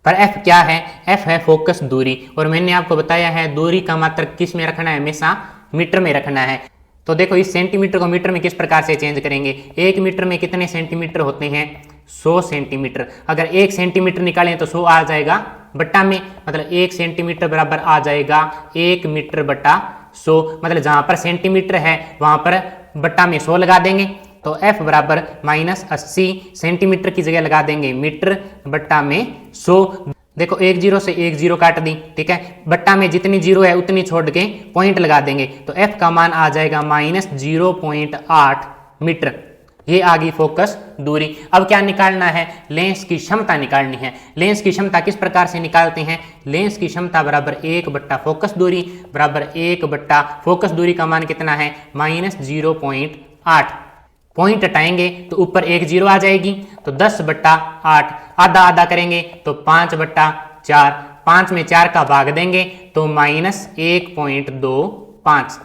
पर f क्या है, f है फोकस दूरी, और मैंने आपको बताया है दूरी का मात्रक किस में रखना है, हमेशा मीटर में रखना है। तो देखो इस सेंटीमीटर को मीटर में किस प्रकार से चेंज करेंगे, 1 मीटर में कितने सेंटीमीटर होते हैं 100 सेंटीमीटर। अगर 1 सेंटीमीटर निकालें तो 100 आ जाएगा बट्टा में, मतलब 1 सेंटीमीटर बराबर आ जाएगा 1 मीटर बटा 100, मतलब जहां पर सेंटीमीटर है वहां पर बट्टा में 100 लगा देंगे। तो f बराबर -80 सेंटीमीटर की जगह लगा देंगे मीटर बट्टा में 100। देखो 1 0 से 1 0 काट दी, ठीक है, बट्टा में जितनी 0 है उतनी छोड़ के पॉइंट लगा देंगे, तो f का मान आ जाएगा -0.8 मीटर। ये आ गई फोकस दूरी। अब क्या निकालना है, लेंस की क्षमता निकालनी है। लेंस की क्षमता किस प्रकार से निकालते हैं, लेंस की क्षमता बराबर 1/फोकस दूरी बराबर 1/फोकस दूरी का मान कितना है -0.8। पॉइंट हटाएंगे तो ऊपर 1 0 आ जाएगी, तो 10/8, आधा आधा करेंगे तो 5/4, 5 में 4 का भाग देंगे तो -1.25।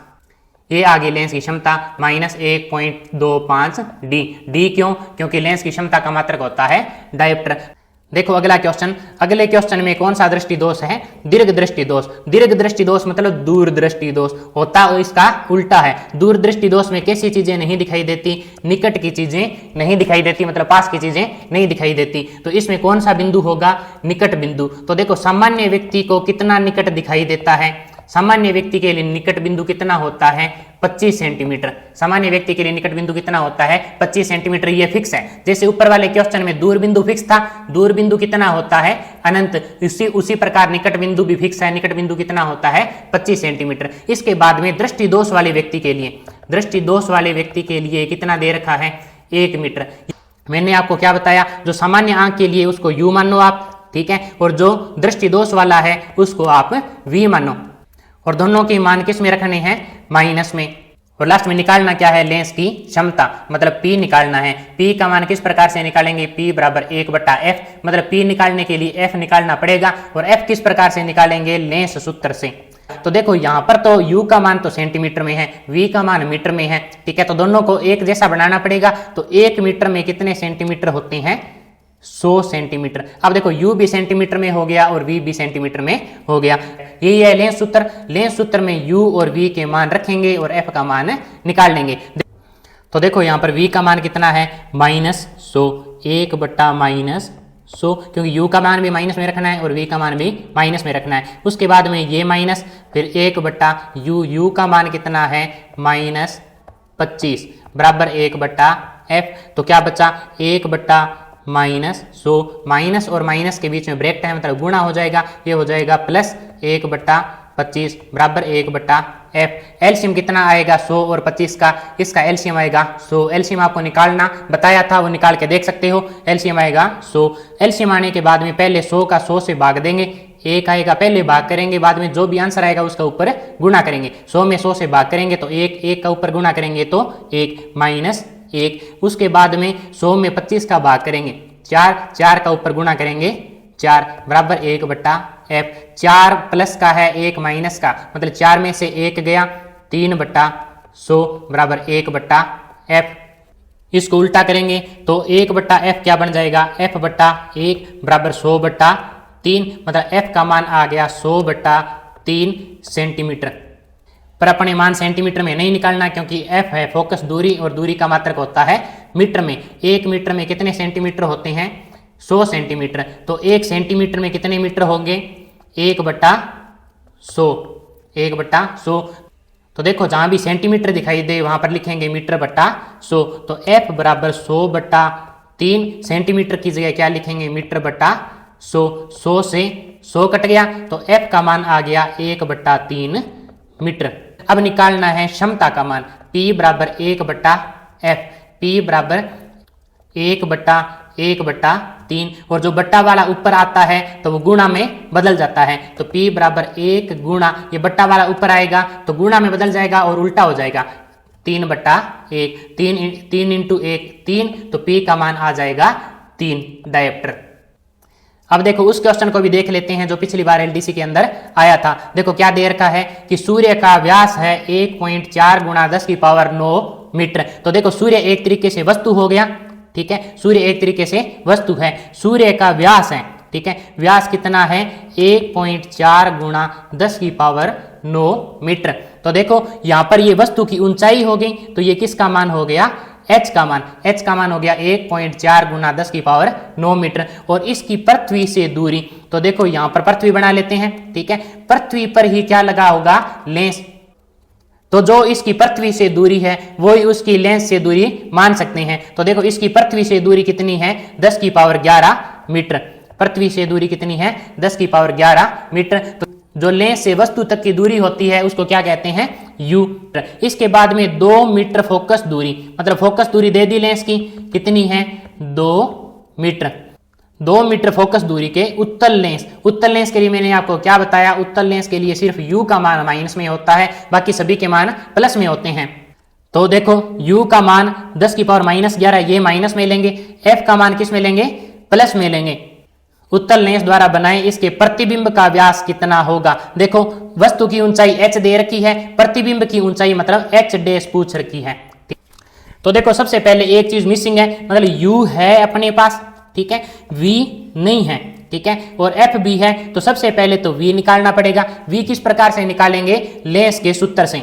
ये आ गई लेंस की क्षमता -1.25 डी क्यों, क्योंकि लेंस की क्षमता का मात्रक होता है डायोप्टर। देखो अगला क्वेश्चन, अगले क्वेश्चन में कौन सा दृष्टि दोष है, दीर्घ दृष्टि दोष। दीर्घ दृष्टि दोष मतलब दूर दृष्टि दोष होता है, इसका उल्टा है। दूर दृष्टि दोष में कैसी चीजें नहीं दिखाई देती, निकट की चीजें नहीं दिखाई देती, मतलब पास की चीजें नहीं दिखाई देती। तो इसमें कौन सा बिंदु होगा, निकट बिंदु। तो देखो सामान्य व्यक्ति को कितना निकट दिखाई देता है, सामान्य व्यक्ति के लिए निकट बिंदु कितना होता है 25 सेंटीमीटर। सामान्य व्यक्ति के लिए निकट बिंदु कितना होता है 25 सेंटीमीटर, ये फिक्स है। जैसे ऊपर वाले क्वेश्चन में दूर बिंदु फिक्स था, दूर बिंदु कितना होता है अनंत, उसी प्रकार निकट बिंदु भी फिक्स है, निकट बिंदु कितना होता है 25 सेंटीमीटर। इसके बाद में दृष्टि दोष वाले व्यक्ति के लिए, दृष्टि दोष वाले व्यक्ति के लिए कितना दे रखा है 1 मीटर। मैंने आपको क्या बताया, जो सामान्य आंख के लिए उसको u मान लो आप, ठीक है, और जो दृष्टि दोष वाला है उसको आप v मानो, और दोनों के मान किस में रखने हैं माइनस में। और लास्ट में निकालना क्या है लेंस की क्षमता, मतलब P निकालना है। P का मान किस प्रकार से निकालेंगे, P बराबर 1/f, मतलब P निकालने के लिए f निकालना पड़ेगा, और f किस प्रकार से निकालेंगे लेंस सूत्र से। तो देखो यहाँ पर तो u का मान तो सेंटीमीटर में है, v का मान मीटर में है, ठीक है, तो दोनों को एक जैसा बनाना पड़ेगा। तो 1 मीटर में कितने सेंटीमीटर होते हैं 100 सेंटीमीटर। अब देखो u भी सेंटीमीटर में हो गया और v भी सेंटीमीटर में हो गया। यही है लेंस सूत्र। लेंस सूत्र में u और v के मान रखेंगे और f का मान निकाल लेंगे। तो देखो यहाँ पर v का मान कितना है -100, 1/-100, क्योंकि u का मान भी माइनस में रखना है और v का मान भी माइनस में रखना है। उसके बाद में ये माइनस, फिर 1/u, u का मान कितना है -25 बराबर 1/f। तो क्या बचा 1/-100, माइनस और माइनस के बीच में ब्रैकेट है, मतलब गुणा हो जाएगा, ये हो जाएगा प्लस 1/25 बराबर 1/f। एलसीएम कितना आएगा 100 और 25 का, इसका एलसीएम आएगा 100। एलसीएम आपको निकालना बताया था, वो निकाल के देख सकते हो। एलसीएम आएगा 100। एलसीएम आने के बाद में पहले 100 का 100 से भाग देंगे, 1 आएगा, पहले भाग करेंगे, बाद में जो भी आंसर आएगा उसका ऊपर गुणा करेंगे। 100 में 100 से भाग करेंगे तो 1 का ऊपर गुणा करेंगे तो 1 -1। उसके बाद में 100 में 25 का भाग करेंगे, 4 का ऊपर गुणा करेंगे 4 बराबर 1/f। 4 प्लस का है 1 माइनस का, मतलब 4 में से 1 गया, 3/100 बराबर 1/f। इसको उल्टा करेंगे तो 1/f क्या बन जाएगा, f/1 बराबर 100/3, मतलब f का मान आ गया 100/3 सेंटीमीटर। पर अपने मान सेंटीमीटर में नहीं निकालना, क्योंकि f है फोकस दूरी और दूरी का मात्रक होता है मीटर में। 1 मीटर में कितने सेंटीमीटर होते हैं 100 सेंटीमीटर। तो 1 सेंटीमीटर में कितने मीटर होंगे 1/100। तो देखो जहां भी सेंटीमीटर दिखाई दे वहां पर लिखेंगे मीटर/100। तो f बराबर 100/3 सेंटीमीटर की जगह क्या लिखेंगे मीटर/100। 100 से 100 कट गया तो f का मान आ गया 1/3 मीटर। अब निकालना है क्षमता का मान, P बराबर 1/f, P बराबर 1/1/3, और जो बट्टा वाला ऊपर आता है तो वो गुणा में बदल जाता है। तो P बराबर 1 गुणा, ये बट्टा वाला ऊपर आएगा तो गुणा में बदल जाएगा और उल्टा हो जाएगा 3/1, 3 × 1 3, तो P का मान आ जाएगा 3 डायप्टर। अब देखो उस क्वेश्चन को भी देख लेते हैं जो पिछली बार एलडीसी के अंदर आया था। देखो क्या दे रखा है कि सूर्य का व्यास है 1.4 × 10⁹ मीटर। तो देखो सूर्य एक तरीके से वस्तु हो गया, ठीक है, सूर्य एक तरीके से वस्तु है। सूर्य का व्यास है, ठीक है, व्यास कितना है 1.4 × 10⁹ मीटर। तो देखो यहाँ पर ये वस्तु की ऊंचाई हो गई, तो ये किसका मान हो गया h का मान हो गया 1.4 × 10⁹ मीटर। और इसकी पृथ्वी से दूरी, तो देखो यहाँ पर पृथ्वी बना लेते हैं, ठीक है, पृथ्वी पर ही क्या लगा होगा लेंस। तो जो इसकी पृथ्वी से दूरी है वो ही उसकी लेंस से दूरी मान सकते हैं। तो देखो इसकी पृथ्वी से दूरी कितनी है 10⁻11 मीटर। पृथ्वी से दूरी कितनी है 10⁻11 मीटर। तो जो लेंस से वस्तु तक की दूरी होती है उसको क्या कहते हैं u। इसके बाद में 2 मीटर फोकस दूरी, मतलब फोकस दूरी दे दी लेंस की कितनी है 2 मीटर। 2 मीटर फोकस दूरी के उत्तल लेंस के लिए मैंने आपको क्या बताया, उत्तल लेंस के लिए सिर्फ u का मान माइनस में होता है, बाकी सभी के मान प्लस में होते हैं। तो देखो u का मान 10⁻11 ये माइनस में लेंगे, f का मान किस में लेंगे प्लस में लेंगे। उत्तल लेंस द्वारा बनाए इसके प्रतिबिंब का व्यास कितना होगा। देखो वस्तु की ऊंचाई h दे रखी है, प्रतिबिंब की ऊंचाई मतलब h डैश पूछ रखी है। तो देखो सबसे पहले एक चीज मिसिंग है, मतलब u है अपने पास, ठीक है, v नहीं है, ठीक है, और f भी है। तो सबसे पहले तो v निकालना पड़ेगा। v किस प्रकार से निकालेंगे लेंस के सूत्र से,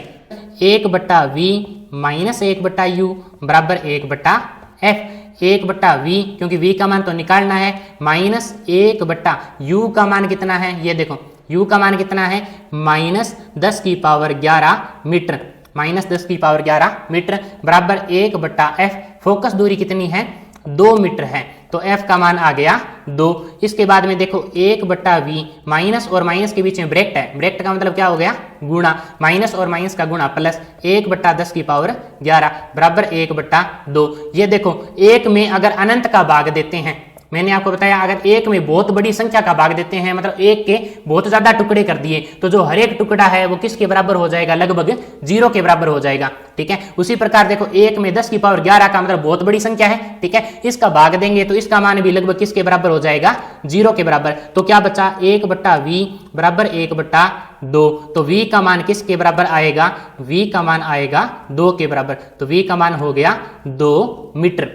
1/v माइनस 1/u बराबर 1/f। 1/v क्योंकि v का मान तो निकालना है, माइनस 1/u का मान कितना है ये देखो u का मान कितना है -10⁻11 मीटर, -10⁻11 मीटर बराबर 1/f। फोकस दूरी कितनी है 2 मीटर है, तो f का मान आ गया 2। इसके बाद में देखो 1/v, माइनस और माइनस के बीच में ब्रैकेट है, ब्रैकेट का मतलब क्या हो गया गुणा, माइनस और माइनस का गुणा प्लस 1/10⁻11 बराबर 1/2। ये देखो एक में अगर अनंत का भाग देते हैं, मैंने आपको बताया अगर एक में बहुत बड़ी संख्या का भाग देते हैं मतलब एक के बहुत ज्यादा टुकड़े कर दिए तो जो हर एक टुकड़ा है वो किसके बराबर हो जाएगा, लगभग 0 के बराबर हो जाएगा। ठीक है, उसी प्रकार देखो एक में 10⁻11 का मतलब बहुत बड़ी संख्या है। ठीक है, इसका भाग देंगे तो इसका मान भी लगभग किसके बराबर हो जाएगा 0 के बराबर। तो क्या बचा 1/v बराबर 1/2। तो v का मान किसके बराबर आएगा, v का मान आएगा 2 के बराबर, तो v का मान हो गया 2 मीटर।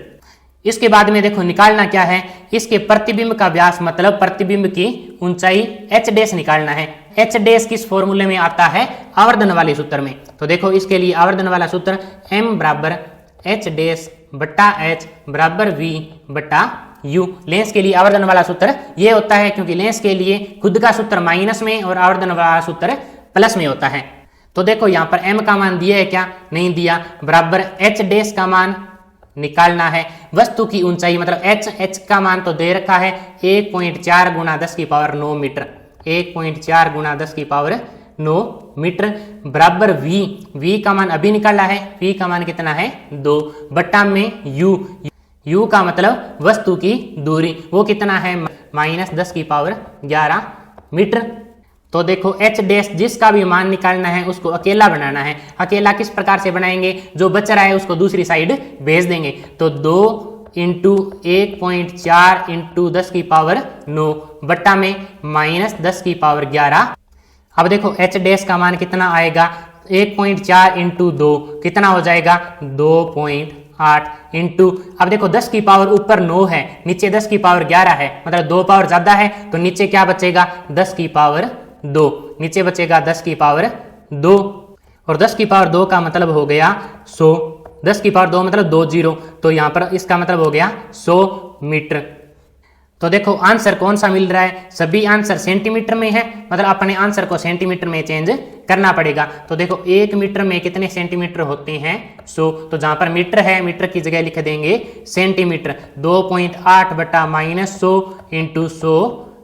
इसके बाद में देखो निकालना क्या है, इसके प्रतिबिंब का व्यास मतलब प्रतिबिंब की ऊंचाई h डैश निकालना है। h डैश किस फॉर्मूले में आता है, आवर्धन वाले सूत्र में। तो देखो इसके लिए आवर्धन वाला सूत्र m बराबर h डैश बटा h बराबर v बटा u। लेंस के लिए आवर्धन वाला सूत्र ये होता है क्योंकि लेंस के लिए खुद का सूत्र माइनस में और आवर्धन वाला सूत्र प्लस में होता है। तो देखो यहाँ पर m का मान दिया है क्या, नहीं दिया, बराबर h डैश का मान निकालना है। वस्तु की ऊंचाई मतलब h का मान तो दे रखा है 1.4 × 10⁻9 मीटर, 1.4 × 10⁻9 मीटर बराबर v का मान अभी निकाला है, v का मान कितना है 2 बटा में u का मतलब वस्तु की दूरी वो कितना है -10⁻11 मीटर। तो देखो h डैश जिसका भी मान निकालना है उसको अकेला बनाना है। अकेला किस प्रकार से बनाएंगे, जो बच रहा है उसको दूसरी साइड भेज देंगे। तो 2 × 1.4 × 10⁻9 बट्टा में -10⁻11। अब देखो h डैश का मान कितना आएगा 1.4 × 2 कितना हो जाएगा 2.8 इंटू, अब देखो 10 की पावर ऊपर 9 है, नीचे 10 की पावर 11 है, मतलब 2 पावर ज्यादा है तो नीचे क्या बचेगा 10 की पावर 2, नीचे बचेगा 10 की पावर 2 और 10 की पावर 2 का मतलब हो गया 100, 10 की पावर 2 मतलब 2 जीरो, तो यहाँ पर इसका मतलब हो गया 100 मीटर। तो देखो आंसर कौन सा मिल रहा है, सभी आंसर सेंटीमीटर में है, मतलब अपने आंसर को सेंटीमीटर में चेंज करना पड़ेगा। तो देखो 1 मीटर में कितने सेंटीमीटर होते हैं 100, तो जहां पर मीटर है मीटर की जगह लिख देंगे सेंटीमीटर। 2.8 बटा -100 इंटू 100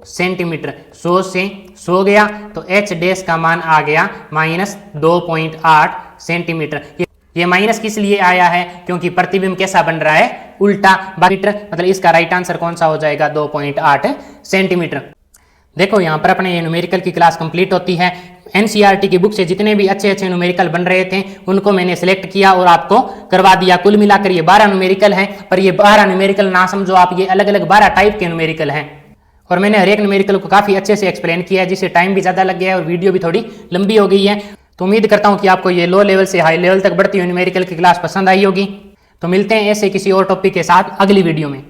सेंटीमीटर, 100 से 100 गया तो h डैश का मान आ गया -2.8 सेंटीमीटर। ये माइनस किस लिए आया है, क्योंकि प्रतिबिंब कैसा बन रहा है उल्टा, मीटर, मतलब इसका राइट आंसर कौन सा हो जाएगा 2.8 सेंटीमीटर। देखो यहाँ पर अपने ये न्यूमेरिकल की क्लास कंप्लीट होती है। एनसीईआरटी की बुक से जितने भी अच्छे अच्छे न्यूमेरिकल बन रहे थे उनको मैंने सिलेक्ट किया और आपको करवा दिया। कुल मिलाकर ये 12 न्यूमेरिकल हैं, पर ये 12 न्यूमेरिकल ना समझो आप, ये अलग अलग 12 टाइप के न्यूमेरिकल हैं और मैंने हर एक न्यूमेरिकल को काफी अच्छे से एक्सप्लेन किया है, जिससे टाइम भी ज्यादा लग गया है और वीडियो भी थोड़ी लंबी हो गई है। तो उम्मीद करता हूं कि आपको ये लो लेवल से हाई लेवल तक बढ़ती हुई न्यूमेरिकल की क्लास पसंद आई होगी। तो मिलते हैं ऐसे किसी और टॉपिक के साथ अगली वीडियो में।